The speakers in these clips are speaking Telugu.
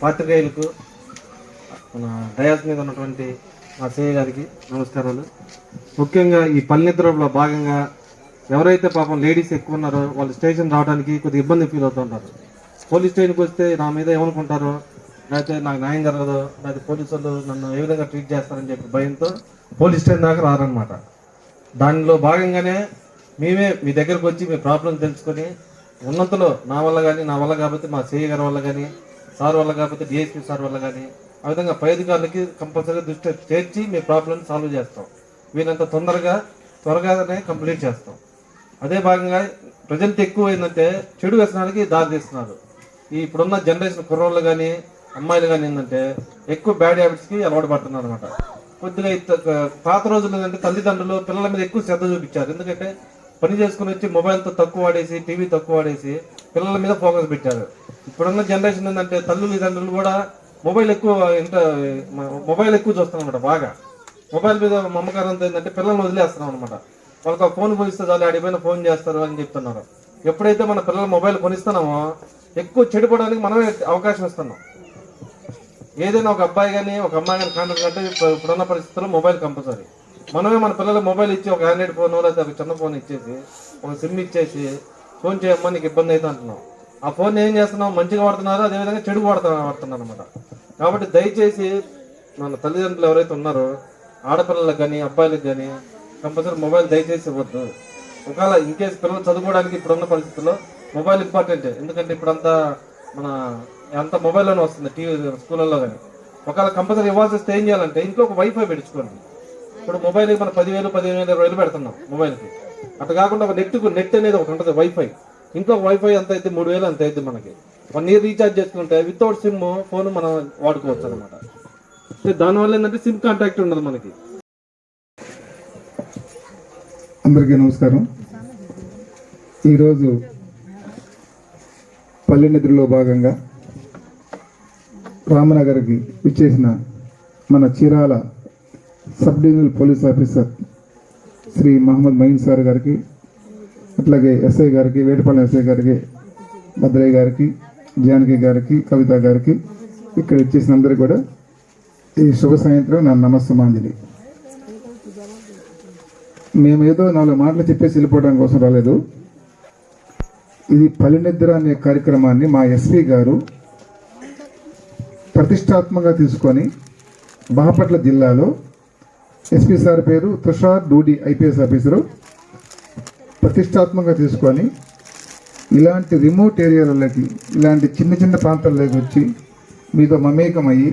పాత్రికేయులకు, మన డయాస్ మీద ఉన్నటువంటి మా సిఐ గారికి నమస్కారాలు. ముఖ్యంగా ఈ పల్లెనిద్రలో భాగంగా ఎవరైతే పాపం లేడీస్ ఎక్కువ ఉన్నారో వాళ్ళు స్టేషన్ రావడానికి కొద్దిగా ఇబ్బంది ఫీల్ అవుతుంటారు. పోలీస్ స్టేషన్కి వస్తే నా మీద ఏమనుకుంటారో, లేకపోతే నాకు న్యాయం జరగదు, లేకపోతే పోలీసు వాళ్ళు నన్ను ఏ విధంగా ట్రీట్ చేస్తారని చెప్పి భయంతో పోలీస్ స్టేషన్ దాకా రారనమాట. దానిలో భాగంగానే మేమే మీ దగ్గరకు వచ్చి మీ ప్రాబ్లం తెలుసుకొని ఉన్నంతలో నా వల్ల కానీ, నా వల్ల కాకపోతే మా సిఐ గారి వల్ల కానీ, సార్ వల్ల కాకపోతే డిఎస్పీ సార్ వల్ల కానీ, ఆ విధంగా పై అధికారులకి కంపల్సరీగా దృష్టి చేర్చి మీ ప్రాబ్లం సాల్వ్ చేస్తాం. వీళ్ళంత త్వరగానే కంప్లీట్ చేస్తాం. అదే భాగంగా ప్రజెంట్ ఎక్కువ ఏంటంటే చెడు వ్యసనాలకి దారి తీస్తున్నారు. ఈ ఇప్పుడున్న జనరేషన్ కుర్రోళ్ళు కానీ అమ్మాయిలు కానీ ఏంటంటే ఎక్కువ బ్యాడ్ హ్యాబిట్స్కి అలవాటు పడుతున్నారు అనమాట. కొద్దిగా పాత రోజులు ఏంటంటే తల్లిదండ్రులు పిల్లల మీద ఎక్కువ శ్రద్ధ చూపించారు. ఎందుకంటే పని చేసుకుని వచ్చి మొబైల్తో తక్కువ వాడేసి, టీవీ తక్కువ వాడేసి పిల్లల మీద ఫోకస్ పెట్టారు. ఇప్పుడున్న జనరేషన్ ఏంటంటే తల్లిదండ్రులు కూడా మొబైల్ ఎక్కువ చూస్తున్నాం అనమాట. బాగా మొబైల్ మీద మమకారంతో ఏంటంటే పిల్లల్ని వదిలేస్తున్నాం అనమాట. వాళ్ళకి ఆ ఫోన్ కొనిస్తే చాలు ఆడిపోయిన ఫోన్ చేస్తారు అని చెప్తున్నారు. ఎప్పుడైతే మన పిల్లలు మొబైల్ కొనిస్తున్నామో ఎక్కువ చెడిపోవడానికి మనమే అవకాశం ఇస్తున్నాం. ఏదైనా ఒక అబ్బాయి కానీ ఒక అమ్మాయి కానీ కాంటాక్ట్ కంటే ఇప్పుడున్న పరిస్థితుల్లో మొబైల్ కంపల్సరీ. మనమే మన పిల్లలు మొబైల్ ఇచ్చి ఒక ఆండ్రాయిడ్ ఫోన్ లేదా ఒక చిన్న ఫోన్ ఇచ్చేసి ఒక సిమ్ ఇచ్చేసి ఫోన్ చేయమ్మా నీకు ఇబ్బంది అయితే అంటున్నాం. ఆ ఫోన్ ఏం చేస్తున్నాం, మంచిగా వాడుతున్నారు, అదేవిధంగా చెడు వాడుతున్నారు అనమాట. కాబట్టి దయచేసి మన తల్లిదండ్రులు ఎవరైతే ఉన్నారో ఆడపిల్లలకు కానీ అబ్బాయిలకు కానీ కంపల్సరీ మొబైల్ దయచేసి ఇవ్వద్దు. ఒకవేళ ఇన్కేస్ పిల్లలు చదువుకోవడానికి ఇప్పుడున్న పరిస్థితుల్లో మొబైల్ ఇంపార్టెంట్. ఎందుకంటే ఇప్పుడంతా అంత మొబైల్లోనే వస్తుంది, టీవీ స్కూళ్ళల్లో కానీ. ఒకవేళ కంపల్సరీ ఇవ్వాల్సి వస్తే ఏం చేయాలంటే ఇంట్లో ఒక వైఫై పెట్టించుకోండి. ఇప్పుడు మొబైల్కి మనం 10,000, 15,000 పెడుతున్నాం మొబైల్కి. అట్లా కాకుండా ఒక నెట్ అనేది ఒకటి ఉంటుంది, వైఫై. ఇంట్లో వైఫై ఎంత అయితే 3,000 అంత అయితే మనకి 1 year రీఛార్జ్ చేసుకుంటే వితౌట్ సిమ్ ఫోన్ మనం వాడుకోవచ్చు అనమాట. దానివల్ల ఏంటంటే సిమ్ కాంటాక్ట్ ఉండదు మనకి. అందరికీ నమస్కారం. ఈరోజు పల్లెనిద్రలో భాగంగా రామనగర్కి విచ్చేసిన మన Chirala sub divisional police officer Shri Mohammed Mayeen sir గారికి, అట్లాగే ఎస్ఐ గారికి, వేటపాలెం ఎస్ఐ గారికి, భద్రయ్య గారికి, జానకి గారికి, కవిత గారికి, ఇక్కడ ఇచ్చేసిన అందరికీ కూడా ఈ శుభ సాయంత్రం నా నమస్సమాంజలి. మేమేదో 4 మాటలు చెప్పేసి వెళ్ళిపోవడం కోసం రాలేదు. ఇది పల్లెనిద్ర అనే కార్యక్రమాన్ని మా ఎస్పీ గారు ప్రతిష్టాత్మకంగా తీసుకొని బాపట్ల జిల్లాలో ఎస్పీ సార్ పేరు తుషార్ డూడి ఐపీఎస్ ఆఫీసరు ప్రతిష్టాత్మకంగా తీసుకొని ఇలాంటి రిమోట్ ఏరియాలలోకి, ఇలాంటి చిన్న ప్రాంతాల్లోకి వచ్చి మీతో మమేకమయ్యి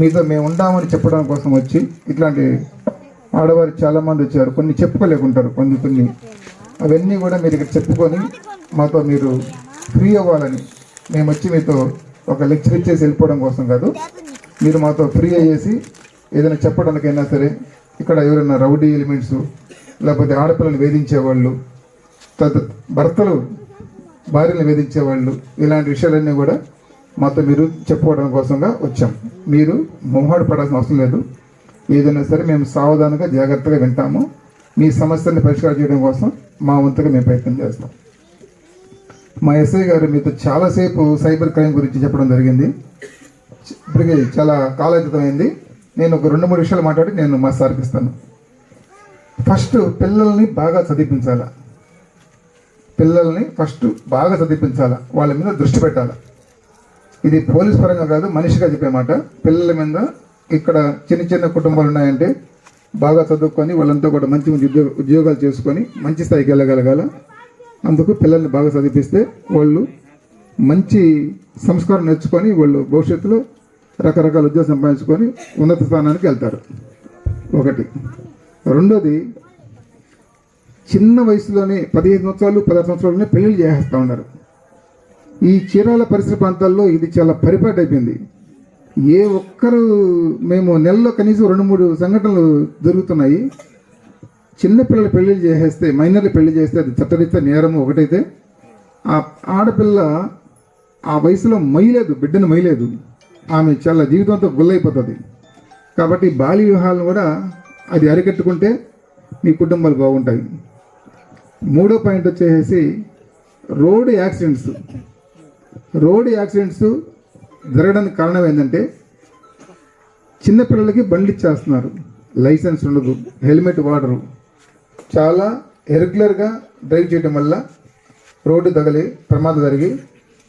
మీతో మేము ఉండామని చెప్పడం కోసం వచ్చి, ఇట్లాంటి ఆడవారు చాలామంది వచ్చారు, కొన్ని చెప్పుకోలేకుంటారు, కొన్ని అవన్నీ కూడా మీరు ఇక్కడ చెప్పుకొని మాతో మీరు ఫ్రీ అవ్వాలని మేము వచ్చి మీతో ఒక లెక్చర్ ఇచ్చేసి వెళ్ళిపోవడం కోసం కాదు. మీరు మాతో ఫ్రీ అయ్యేసి ఏదైనా చెప్పడానికైనా సరే, ఇక్కడ ఎవరైనా రౌడీ ఎలిమెంట్స్ లేకపోతే ఆడపిల్లలు వేధించేవాళ్ళు, భర్తలు భార్యను వేధించేవాళ్ళు, ఇలాంటి విషయాలన్నీ కూడా మాతో మీరు చెప్పుకోవడం కోసంగా వచ్చాం. మీరు మొహమాట పడాల్సిన అవసరం లేదు. ఏదైనా సరే మేము సావధానంగా జాగ్రత్తగా వింటాము. మీ సమస్యల్ని పరిష్కారం చేయడం కోసం మా వంతుగా మేము ప్రయత్నం చేస్తాం. మా ఎస్ఐ గారు మీతో చాలాసేపు సైబర్ క్రైమ్ గురించి చెప్పడం జరిగింది. ఇప్పటికీ చాలా కాలాతీతమైంది. నేను ఒక 2-3 విషయాలు మాట్లాడి నేను మా సార్కి ఇస్తాను. ఫస్ట్ పిల్లల్ని బాగా చదివించాలా, వాళ్ళ మీద దృష్టి పెట్టాలా. ఇది పోలీస్ పరంగా కాదు, మనిషిగా చెప్పే మాట. పిల్లల మీద ఇక్కడ చిన్న కుటుంబాలు ఉన్నాయంటే బాగా చదువుకొని వాళ్ళంతా కూడా మంచి ఉద్యోగాలు చేసుకొని మంచి స్థాయికి వెళ్ళగలగాల. అందుకు పిల్లల్ని బాగా చదివిస్తే వాళ్ళు మంచి సంస్కారం నేర్చుకొని వాళ్ళు భవిష్యత్తులో రకరకాల ఉద్యోగం సంపాదించుకొని ఉన్నత స్థానానికి వెళ్తారు. ఒకటి. రెండోది, చిన్న వయసులోనే 15 సంవత్సరాలు 16 సంవత్సరాలనే పెళ్లిళ్ళు చేసేస్తూ ఉన్నారు. ఈ చీరాల పరిసర ప్రాంతాల్లో ఇది చాలా పరిపాటి అయిపోయింది. ఏ ఒక్కరు మేము నెలలో కనీసం 2-3 సంఘటనలు జరుగుతున్నాయి. చిన్నపిల్లలు పెళ్లిళ్ళు చేసేస్తే, మైనర్లు పెళ్లి చేస్తే అది చట్టరీత్యా నేరము ఒకటైతే, ఆ ఆడపిల్ల ఆ వయసులో బిడ్డను మొయ్యలేదు, ఆమె చాలా జీవితంతో గుల్లైపోతుంది. కాబట్టి బాల్య వివాహాలను కూడా అది అరికట్టుకుంటే మీ కుటుంబాలు బాగుంటాయి. 3వ పాయింట్ వచ్చేసి రోడ్ యాక్సిడెంట్స్ జరగడానికి కారణం ఏంటంటే చిన్నపిల్లలకి బండ్లు ఇచ్చేస్తున్నారు, లైసెన్స్ ఉండదు, హెల్మెట్ వాడరు. చాలా ఇరెగ్యులర్గా డ్రైవ్ చేయడం వల్ల రోడ్డు తగిలి ప్రమాదం జరిగి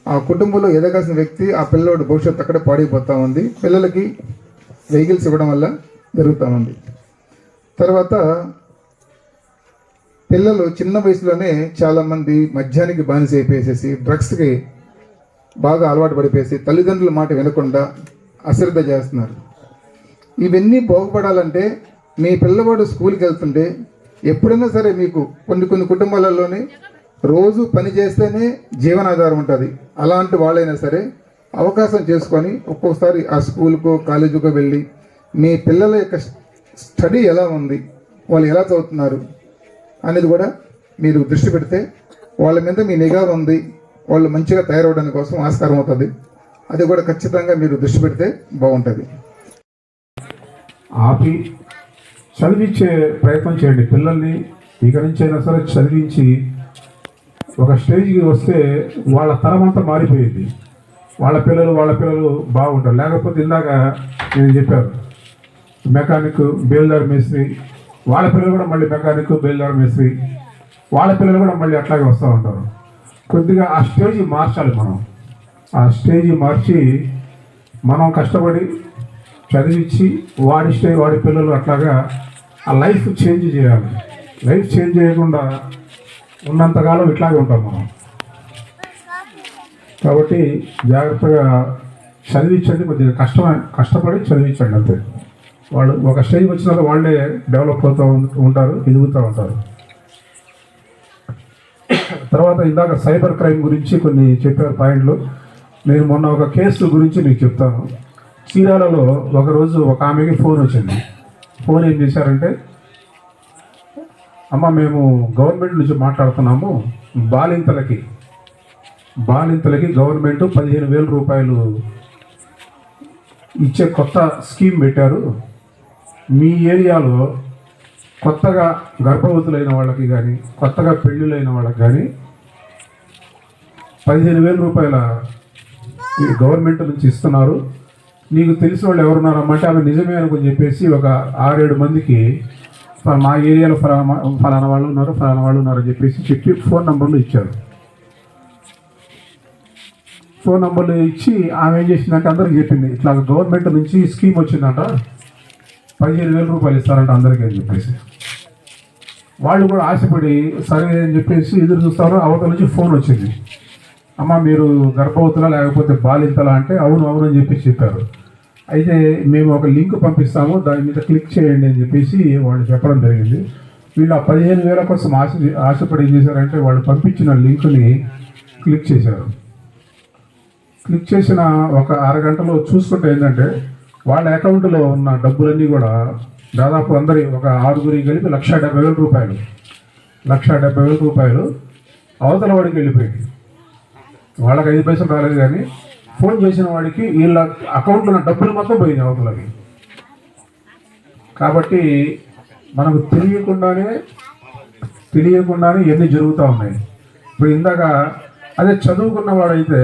ఆ కుటుంబంలో ఎదగాల్సిన వ్యక్తి ఆ పిల్లోడు భవిష్యత్తు అక్కడే పాడైపోతూ ఉంది. పిల్లలకి వెహికల్స్ ఇవ్వడం వల్ల జరుగుతూ ఉంది. తర్వాత పిల్లలు చిన్న వయసులోనే చాలామంది మద్యానికి బానిస అయిపోయేసేసి డ్రగ్స్కి బాగా అలవాటు పడిపోయేసి తల్లిదండ్రుల మాట వినకుండా అశ్రద్ధ చేస్తున్నారు. ఇవన్నీ బాగుపడాలంటే మీ పిల్లవాడు స్కూల్కి వెళ్తుంటే ఎప్పుడైనా సరే మీకు కొన్ని కుటుంబాలలోనే రోజు పని చేస్తేనే జీవనాధారం ఉంటుంది. అలాంటి వాళ్ళైనా సరే అవకాశం చేసుకొని ఒక్కొక్కసారి ఆ స్కూల్కో కాలేజీకో వెళ్ళి మీ పిల్లల యొక్క స్టడీ ఎలా ఉంది, వాళ్ళు ఎలా చదువుతున్నారు అనేది కూడా మీరు దృష్టి పెడితే వాళ్ళ మీద మీ నిఘా ఉంది, వాళ్ళు మంచిగా తయారవడానికి కోసం ఆస్కారం అవుతుంది. అది కూడా ఖచ్చితంగా మీరు దృష్టి పెడితే బాగుంటుంది. ఆపి చదివించే ప్రయత్నం చేయండి. పిల్లల్ని ఇక నుంచి అయినా సరే చదివించి ఒక స్టేజ్కి వస్తే వాళ్ళ తరం అంతా మారిపోయింది. వాళ్ళ పిల్లలు బాగుంటారు. లేకపోతే ఇందాక నేను చెప్పాను మెకానిక్, బేల్దార్ మేస్త్రి, వాళ్ళ పిల్లలు కూడా మళ్ళీ మెకానిక్, బేల్దార్ మేస్త్రి, వాళ్ళ పిల్లలు కూడా మళ్ళీ అట్లాగే వస్తూ ఉంటారు. కొద్దిగా ఆ స్టేజ్ మార్చాలి మనం. ఆ స్టేజ్ మార్చి మనం కష్టపడి చదివించి వాడి పిల్లలు అట్లాగా ఆ లైఫ్ చేంజ్ చేయాలి. లైఫ్ చేంజ్ చేయకుండా ఉన్నంతకాలం ఇట్లాగే ఉంటాం మనం. కాబట్టి జాగ్రత్తగా చదివించండి, కొద్దిగా కష్టపడి చదివించండి అంతే. వాళ్ళు ఒక స్టేజ్కి వచ్చినాక వాళ్ళే డెవలప్ అవుతూ ఉంటారు, ఎదుగుతూ ఉంటారు. తర్వాత ఇందాక సైబర్ క్రైమ్ గురించి కొన్ని చెప్పారు పాయింట్లు. నేను మొన్న ఒక కేసు గురించి మీకు చెప్తాను. చీరాలలో ఒకరోజు ఒక ఆమెకి ఫోన్ వచ్చింది. ఫోన్ ఏం చేశారంటే, అమ్మ మేము గవర్నమెంట్ నుంచి మాట్లాడుతున్నాము, బాలింతలకి గవర్నమెంట్ 15,000 రూపాయలు ఇచ్చే కొత్త స్కీమ్ పెట్టారు. మీ ఏరియాలో కొత్తగా గర్భవతులైన వాళ్ళకి కానీ కొత్తగా పెళ్ళిళ్ళైన వాళ్ళకి కానీ 15,000 రూపాయల గవర్నమెంట్ నుంచి ఇస్తున్నారు. నీకు తెలిసిన వాళ్ళు ఎవరున్నారమ్మంటే ఆమె నిజమే అనుకుని చెప్పేసి ఒక 6-7 మందికి మా ఏరియాలో ఫలానా వాళ్ళు ఉన్నారు అని చెప్పి ఫోన్ నంబర్లు ఇచ్చారు. ఫోన్ నంబర్లు ఇచ్చి ఆమె ఏం చేసిందంటే అందరికి చెప్పింది, ఇట్లా గవర్నమెంట్ నుంచి స్కీమ్ వచ్చిందంట, 15,000 రూపాయలు ఇస్తారంట అందరికీ అని చెప్పేసి. వాళ్ళు కూడా ఆశపడి సరే అని చెప్పేసి ఎదురు చూస్తారు. అవతల నుంచి ఫోన్ వచ్చింది, అమ్మ మీరు గర్భవతులా లేకపోతే బాలింతలా అంటే అవును అని చెప్పారు. అయితే మేము ఒక లింక్ పంపిస్తాము, దాని మీద క్లిక్ చేయండి అని చెప్పేసి వాళ్ళు చెప్పడం జరిగింది. వీళ్ళు ఆ 15,000 కోసం ఆశపడి ఏం చేశారంటే వాళ్ళు పంపించిన లింక్ని క్లిక్ చేశారు. క్లిక్ చేసిన ఒక అరగంటలో చూసుకుంటే ఏంటంటే వాళ్ళ అకౌంట్లో ఉన్న డబ్బులన్నీ కూడా దాదాపు అందరి ఒక 6గురికి కలిపి 1,70,000 రూపాయలు 1,70,000 రూపాయలు అవతల వాడికి వెళ్ళిపోయింది. వాళ్ళకి 5 పైసలు రాలేదు, కానీ ఫోన్ చేసిన వాడికి వీళ్ళ అకౌంట్లో ఉన్న డబ్బులు మొత్తం పోయింది అవతలకి. కాబట్టి మనకు తెలియకుండానే ఇవన్నీ జరుగుతూ ఉన్నాయి. ఇప్పుడు ఇందాక అదే చదువుకున్న వాడైతే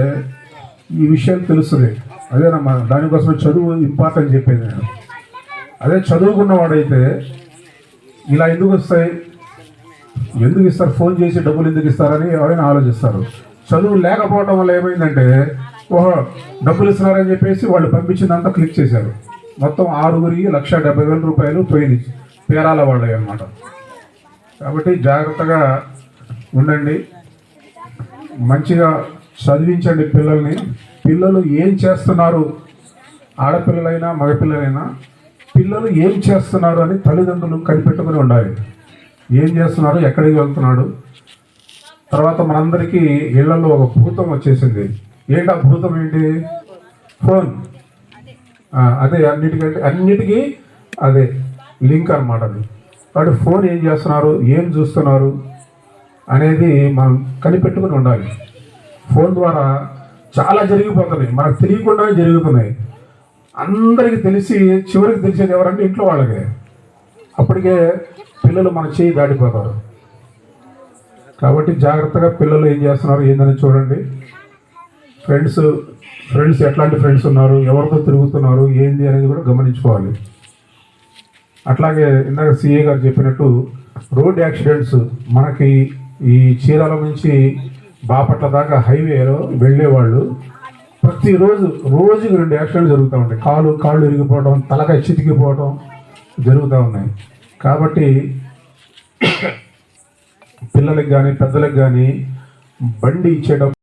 ఈ విషయం తెలుస్తుంది. అదేనమ్మా, దానికోసం చదువు ఇంపార్టెంట్ చెప్పేది నేను. అదే చదువుకున్న వాడైతే ఇలా ఎందుకు ఇస్తారు, ఫోన్ చేసి డబ్బులు ఎందుకు ఇస్తారని ఎవరైనా ఆలోచిస్తారు. చదువు లేకపోవడం వల్ల ఏమైందంటే ఓహో డబ్బులు ఇస్తున్నారని చెప్పేసి వాళ్ళు పంపించిందంతా క్లిక్ చేశారు. మొత్తం 6గురికి 1,70,000 రూపాయలు పోయింది, పేరాల వాళ్ళవి అన్నమాట. కాబట్టి జాగ్రత్తగా ఉండండి, మంచిగా చదివించండి పిల్లల్ని. పిల్లలు ఏం చేస్తున్నారు, ఆడపిల్లలైనా మగపిల్లలైనా పిల్లలు ఏం చేస్తున్నారు అని తల్లిదండ్రులు కనిపెట్టుకుని ఉండాలి. ఏం చేస్తున్నారు, ఎక్కడికి వెళ్తున్నాడు. తర్వాత మనందరికీ ఇళ్లలో ఒక భూతం వచ్చేసింది. ఏంటి ఆ భూతం ఏంటి? ఫోన్. అదే అన్నిటికీ అదే లింక్ అన్నమాట. అది వాడు ఫోన్ ఏం చేస్తున్నారు, ఏం చూస్తున్నారు అనేది మనం కనిపెట్టుకుని ఉండాలి. ఫోన్ ద్వారా చాలా జరిగిపోతున్నాయి, మనకు తెలియకుండానే జరుగుతున్నాయి. అందరికీ తెలిసి చివరికి తెలిసేది ఎవరంటే ఇంట్లో వాళ్ళకే. అప్పటికే పిల్లలు మన చేయి దాటిపోతారు. కాబట్టి జాగ్రత్తగా పిల్లలు ఏం చేస్తున్నారు ఏందని చూడండి. ఫ్రెండ్స్ ఎట్లాంటి ఫ్రెండ్స్ ఉన్నారు, ఎవరితో తిరుగుతున్నారు, ఏంది అనేది కూడా గమనించుకోవాలి. అట్లాగే ఇందాక సిఏ గారు చెప్పినట్టు రోడ్ యాక్సిడెంట్స్ మనకి ఈ చీరాల నుంచి బాపట్ల దాకా హైవేలో వెళ్ళేవాళ్ళు ప్రతిరోజు రోజుకి 2 యాక్సిడెంట్లు జరుగుతూ ఉంటాయి. కాళ్ళు ఇరిగిపోవడం, తలకాయ చితికిపోవడం జరుగుతూ ఉన్నాయి. కాబట్టి పిల్లలకి కానీ పెద్దలకు కానీ బండి ఇచ్చేటప్పుడు